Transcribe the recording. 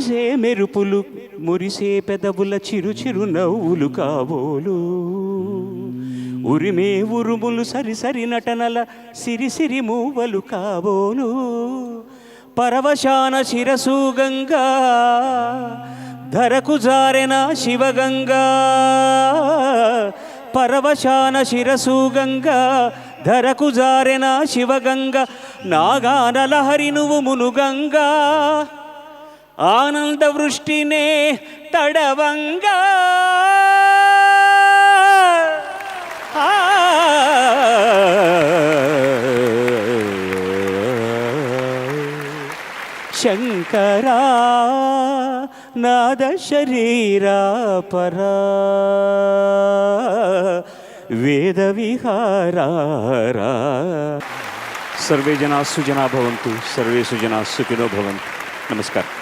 మెరుపులు మురిసే పెదవుల చిరు చిరు నవ్వులు కాబోలు, ఉరిమే ఉరుములు సరి సరి నటనల సిరి సిరి మూవలు కాబోలు, పరవశాన శిరసు గంగా ధరకు జారెన శివగంగా, పరవశాన శిరసు గంగా ధరకు జారెన శివగంగా, నాగాన లహరి నువ్వు మునుగంగా ఆనంద వృష్టినే తడవంగా, శంకరా నాద శరీరా పరా వేద విహారా. సర్వే జనా సుజనా భవంతు, సర్వే సుజనా సుఖినో భవంతు. నమస్కారం.